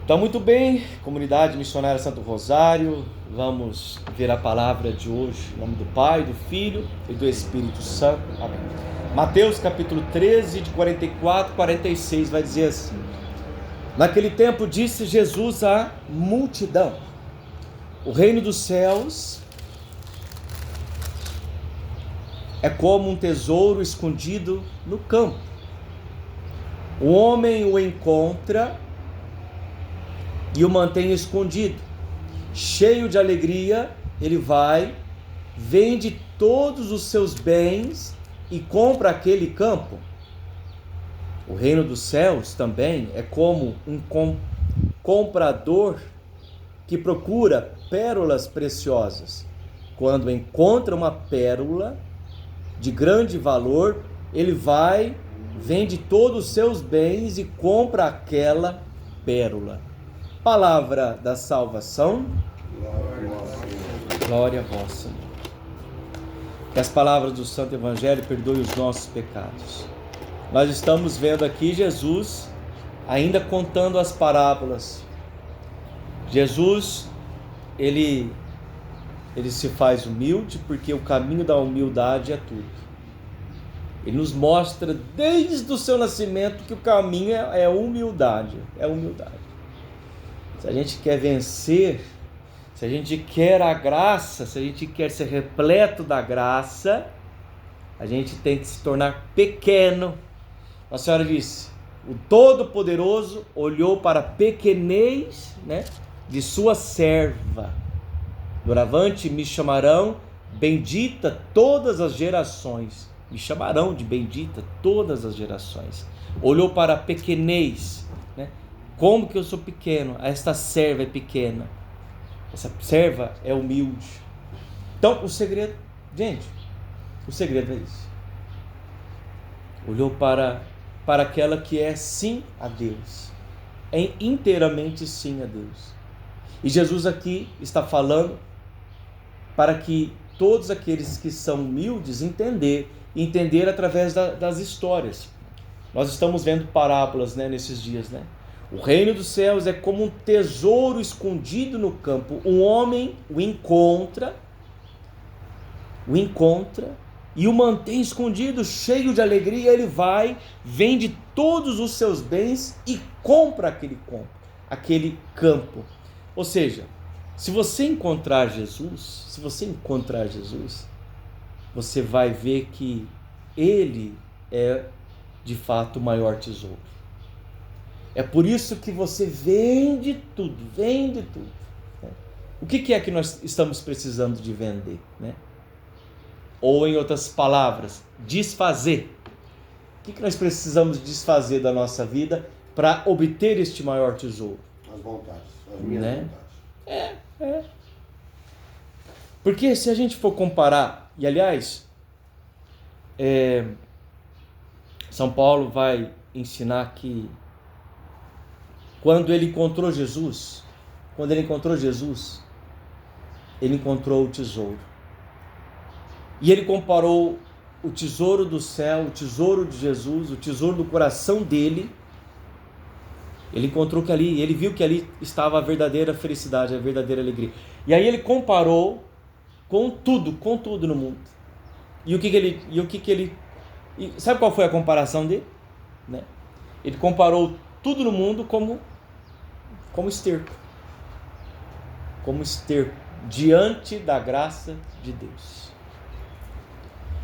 Então, muito bem, comunidade missionária Santo Rosário, vamos ver a palavra de hoje, em nome do Pai, do Filho e do Espírito Santo. Amém. Mateus capítulo 13, de 44 a 46, vai dizer assim: Naquele tempo disse Jesus à multidão: O reino dos céus é como um tesouro escondido no campo. O homem o encontra e o mantém escondido. Cheio de alegria, ele vai, vende todos os seus bens e compra aquele campo. O reino dos céus também é como um comprador que procura pérolas preciosas. Quando encontra uma pérola de grande valor, ele vai, vende todos os seus bens e compra aquela pérola. Palavra da salvação. Glória a vós, Senhor. Que as palavras do Santo Evangelho perdoem os nossos pecados. Nós estamos vendo aqui Jesus ainda contando as parábolas. Jesus, ele se faz humilde porque o caminho da humildade é tudo. Ele nos mostra desde o seu nascimento que o caminho é humildade, é humildade. Se a gente quer vencer, se a gente quer a graça, se a gente quer ser repleto da graça, a gente tem que se tornar pequeno. A Senhora disse: o Todo-Poderoso olhou para a pequenez, de sua serva. Doravante me chamarão bendita todas as gerações. Me chamarão de bendita todas as gerações. Olhou para a pequenez. Como que eu sou pequeno? Esta serva é pequena. Essa serva é humilde. Então, o segredo, gente, o segredo é isso. Olhou para aquela que é sim a Deus. É inteiramente sim a Deus. E Jesus aqui está falando para que todos aqueles que são humildes entender através das histórias. Nós estamos vendo parábolas, nesses dias, O reino dos céus é como um tesouro escondido no campo. Um homem o encontra e o mantém escondido, cheio de alegria. Ele vai, vende todos os seus bens e compra aquele campo. Ou seja, se você encontrar Jesus, você vai ver que Ele é de fato o maior tesouro. É por isso que você vende tudo. O que é que nós estamos precisando de vender? Ou em outras palavras, desfazer. O que nós precisamos desfazer da nossa vida para obter este maior tesouro? As vontades, as minhas vontades. Porque se a gente for comparar, e aliás, São Paulo vai ensinar que quando ele encontrou Jesus, ele encontrou o tesouro. E ele comparou o tesouro do céu, o tesouro de Jesus, o tesouro do coração dele. Ele encontrou que ali, ele viu que ali estava a verdadeira felicidade, a verdadeira alegria. E aí ele comparou com tudo no mundo. E sabe qual foi a comparação dele? Ele comparou tudo no mundo como esterco. Como esterco diante da graça de Deus.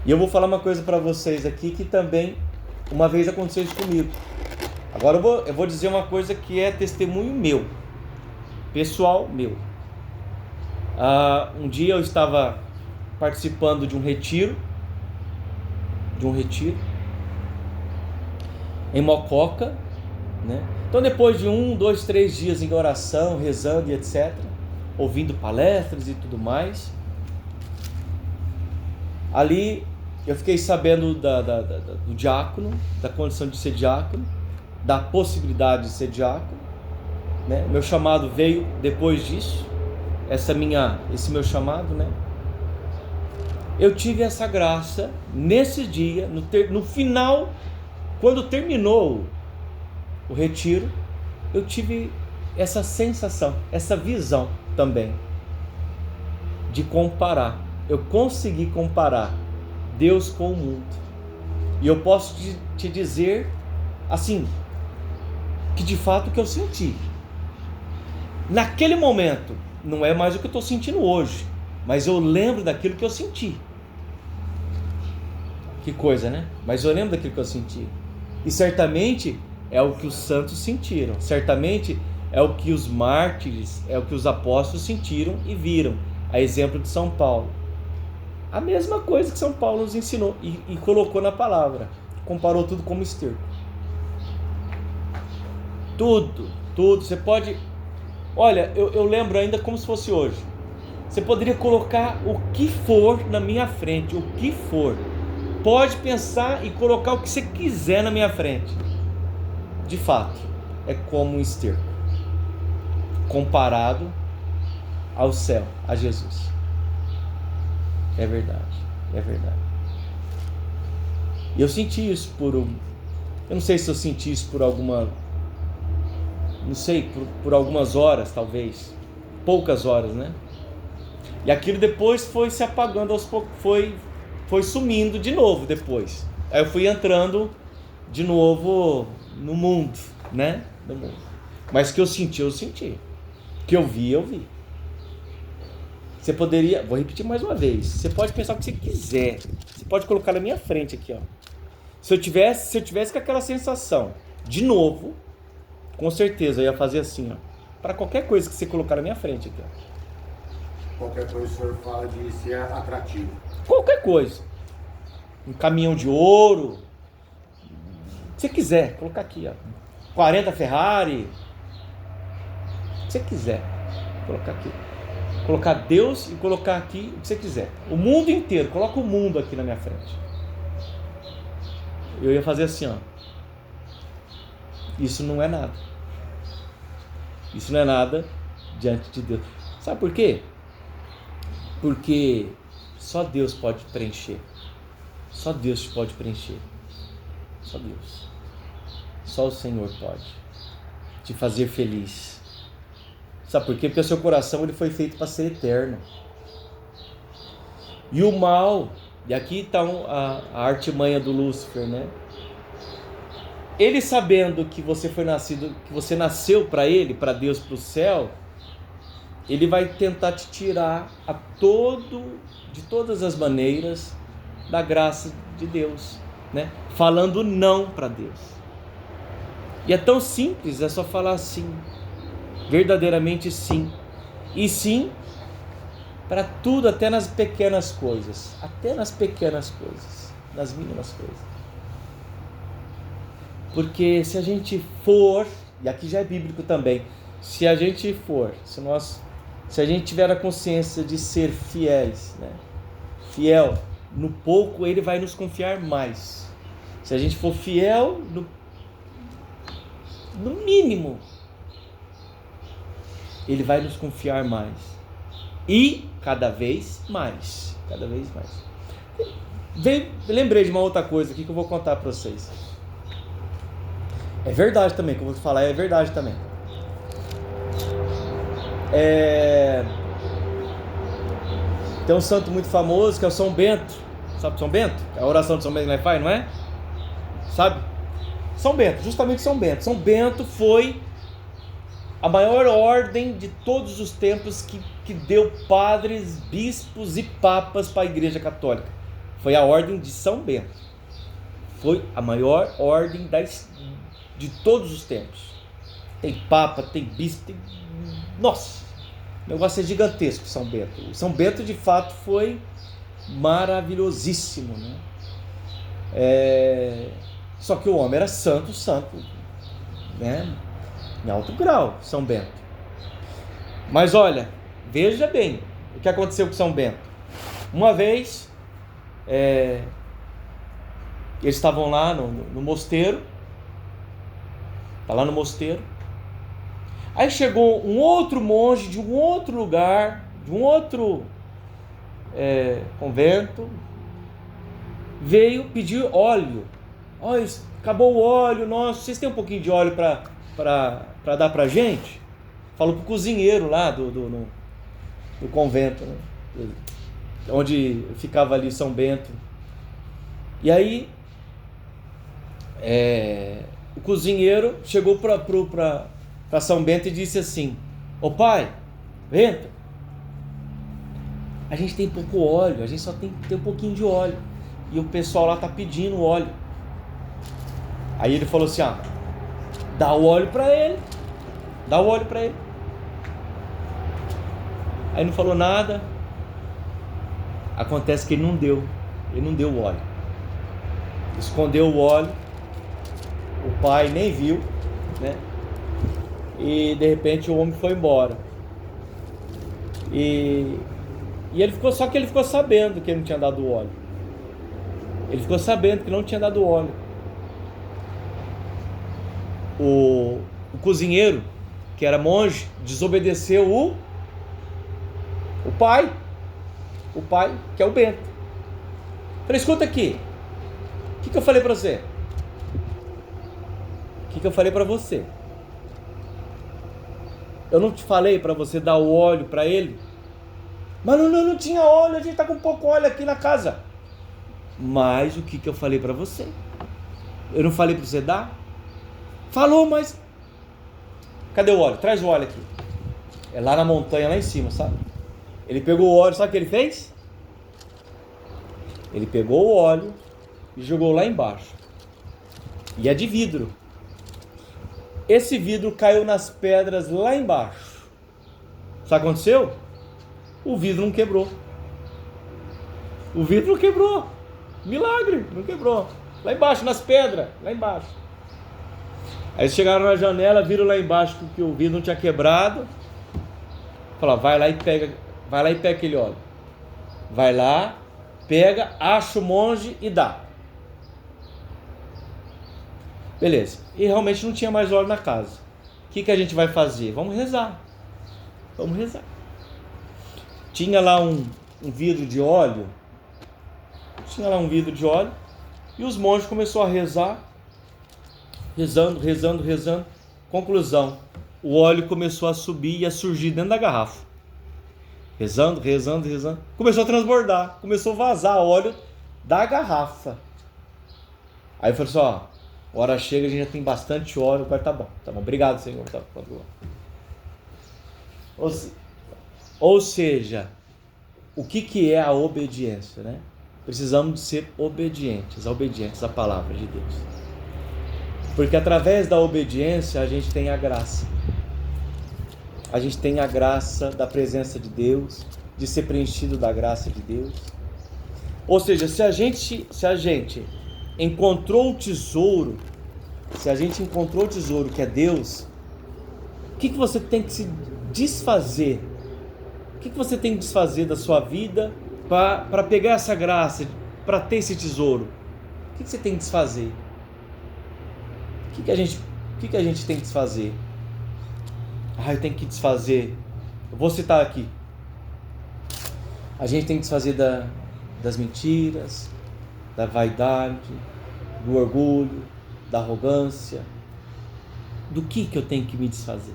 E eu vou falar uma coisa para vocês aqui que também uma vez aconteceu isso comigo. Agora eu vou dizer uma coisa que é testemunho meu, pessoal meu. Um dia eu estava participando de um retiro em Mococa, Então depois de 1, 2, 3 dias em oração, rezando e etc, ouvindo palestras e tudo mais, ali eu fiquei sabendo do diácono, da condição de ser diácono, da possibilidade de ser diácono, Meu chamado veio depois disso, esse meu chamado, Eu tive essa graça nesse dia, no final, quando terminou o retiro, eu tive essa sensação, essa visão também de comparar. Eu consegui comparar Deus com o mundo. E eu posso te dizer assim, que de fato o que eu senti naquele momento não é mais o que eu estou sentindo hoje, mas eu lembro daquilo que eu senti. Que coisa, né? Mas eu lembro daquilo que eu senti. E certamente é o que os santos sentiram, certamente é o que os mártires, é o que os apóstolos sentiram e viram, a exemplo de São Paulo. A mesma coisa que São Paulo nos ensinou e colocou na palavra, comparou tudo como esterco. Tudo, você pode... Olha, eu lembro ainda como se fosse hoje. Você poderia colocar o que for na minha frente, o que for. Pode pensar e colocar o que você quiser na minha frente. De fato, é como um esterco, comparado ao céu, a Jesus. É verdade. E eu senti isso eu não sei se eu senti isso por alguma... Não sei, por algumas horas talvez. Poucas horas, né? E aquilo depois foi se apagando aos poucos, foi sumindo de novo depois. Aí eu fui entrando de novo no mundo, né? No mundo. Mas que eu senti. Que eu vi. Você poderia, vou repetir mais uma vez, você pode pensar o que você quiser. Você pode colocar na minha frente aqui, ó. Se eu tivesse com aquela sensação, de novo, com certeza eu ia fazer assim, ó. Para qualquer coisa que você colocar na minha frente aqui, ó. Qualquer coisa o senhor fala de ser atrativo. Qualquer coisa. Um caminhão de ouro. Se você quiser, colocar aqui, ó. 40 Ferrari. O que você quiser, colocar aqui. Colocar Deus e colocar aqui o que você quiser. O mundo inteiro, coloca o mundo aqui na minha frente. Eu ia fazer assim, ó. Isso não é nada. Isso não é nada diante de Deus. Sabe por quê? Porque só Deus pode preencher. Só Deus pode preencher. Só Deus. Só o Senhor pode te fazer feliz. Sabe por quê? Porque o seu coração ele foi feito para ser eterno. E o mal, e aqui está a artimanha do Lúcifer, né? Ele sabendo que você foi nascido, que você nasceu para ele, para Deus, para o céu, ele vai tentar te tirar de todas as maneiras da graça de Deus, né? Falando não para Deus. E é tão simples, é só falar sim, verdadeiramente sim, e sim para tudo, até nas pequenas coisas, nas mínimas coisas. Porque se a gente for, e aqui já é bíblico também, se a gente tiver a consciência de ser fiéis, né? Fiel no pouco, ele vai nos confiar mais. Se a gente for fiel no mínimo, ele vai nos confiar mais. E cada vez mais. Lembrei de uma outra coisa aqui que eu vou contar para vocês. É verdade também, que eu vou te falar, é verdade também. Tem um santo muito famoso que é o São Bento. Sabe São Bento? É a oração de São Bento que nós faz, não é? Sabe? São Bento, justamente São Bento. São Bento foi a maior ordem de todos os tempos que deu padres, bispos e papas para a Igreja Católica. Foi a ordem de São Bento. Foi a maior ordem de todos os tempos. Tem papa, tem bispo, Nossa! O negócio é gigantesco, São Bento. O São Bento, de fato, foi maravilhosíssimo, né? Só que o homem era santo, né? Em alto grau, São Bento. Mas olha, veja bem o que aconteceu com São Bento. Uma vez, eles estavam lá no mosteiro. Está lá no mosteiro. Aí chegou um outro monge de um outro lugar, de um outro convento, veio pedir óleo. Olha, acabou o óleo, nossa, vocês têm um pouquinho de óleo para dar para a gente? falou pro cozinheiro lá do convento, né? Onde ficava ali São Bento. E aí o cozinheiro chegou para São Bento e disse assim: ô pai, Bento, a gente tem pouco óleo, a gente só tem um pouquinho de óleo, e o pessoal lá tá pedindo óleo. Aí ele falou assim: dá o óleo para ele, dá o óleo para ele. Aí não falou nada. Acontece que ele não deu o óleo, escondeu o óleo, o pai nem viu, né? E de repente o homem foi embora. E ele ficou, só que ele ficou sabendo que ele não tinha dado o óleo. Ele ficou sabendo que não tinha dado o óleo. O cozinheiro, que era monge, desobedeceu o pai, que é o Bento. Falei: escuta aqui, o que eu falei para você? O que eu falei para você? Eu não te falei para você dar o óleo para ele? Mas não tinha óleo, a gente tá com pouco óleo aqui na casa. Mas o que eu falei para você? Eu não falei para você dar? Falou, mas cadê o óleo? Traz o óleo aqui. É lá na montanha, lá em cima, sabe? Ele pegou o óleo, sabe o que ele fez? Ele pegou o óleo e jogou lá embaixo. E é de vidro. Esse vidro caiu nas pedras lá embaixo. Sabe o que aconteceu? O vidro não quebrou. O vidro não quebrou. Milagre, não quebrou. Lá embaixo, nas pedras, lá embaixo. Aí eles chegaram na janela, viram lá embaixo que o vidro não tinha quebrado. Falaram: vai lá e pega aquele óleo. Vai lá, pega, acha o monge e dá. Beleza. E realmente não tinha mais óleo na casa. O que a gente vai fazer? Vamos rezar. Tinha lá um vidro de óleo. E os monges começaram a rezar. Rezando. Conclusão: o óleo começou a subir e a surgir dentro da garrafa. Rezando. Começou a transbordar. Começou a vazar óleo da garrafa. Aí falou assim: hora chega, a gente já tem bastante óleo. Agora tá bom. Obrigado, Senhor. Tá bom. Ou seja, o que é a obediência, né? Precisamos de ser obedientes à palavra de Deus. Porque através da obediência a gente tem a graça. A gente tem a graça da presença de Deus, de ser preenchido da graça de Deus. Ou seja, se a gente encontrou o tesouro, que é Deus, o que você tem que se desfazer? O que você tem que desfazer da sua vida para pegar essa graça, para ter esse tesouro? O que você tem que desfazer? O que a gente tem que desfazer? Eu tenho que desfazer. Eu vou citar aqui. A gente tem que desfazer das mentiras, da vaidade, do orgulho, da arrogância. Do que eu tenho que me desfazer?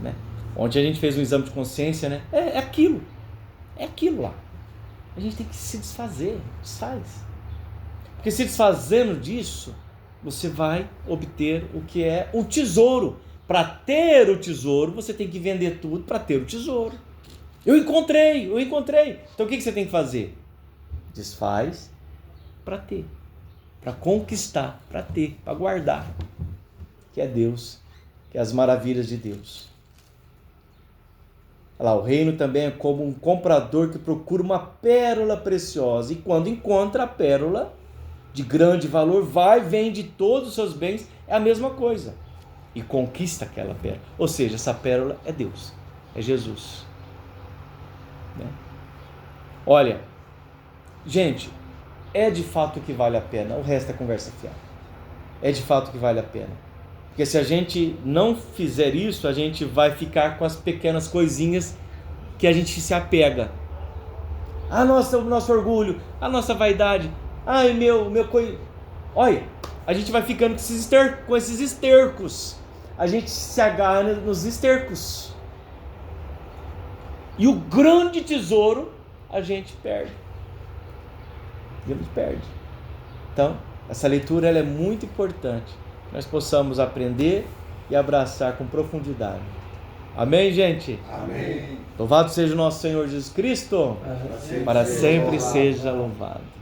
Né? Ontem a gente fez um exame de consciência, né? É aquilo lá. A gente tem que se desfazer. Desfaz. Porque se desfazendo disso, você vai obter o que é um tesouro. Para ter o tesouro, você tem que vender tudo para ter o tesouro. Eu encontrei. Então o que você tem que fazer? Desfaz para ter, para conquistar, para ter, para guardar, que é Deus, que é as maravilhas de Deus. Olha lá, o reino também é como um comprador que procura uma pérola preciosa, e quando encontra a pérola de grande valor, vende todos os seus bens, é a mesma coisa, e conquista aquela pérola. Ou seja, essa pérola é Deus, é Jesus, né? Olha, gente, é de fato que vale a pena. O resto é conversa fiada. É de fato que vale a pena, porque se a gente não fizer isso, a gente vai ficar com as pequenas coisinhas que a gente se apega. O nosso orgulho, a nossa vaidade. Olha, a gente vai ficando com esses estercos. a gente se agarra nos estercos. E o grande tesouro a gente perde. A gente perde. Então, essa leitura ela é muito importante. Nós possamos aprender e abraçar com profundidade. Amém, gente? Amém. Louvado seja o nosso Senhor Jesus Cristo. Para sempre seja louvado.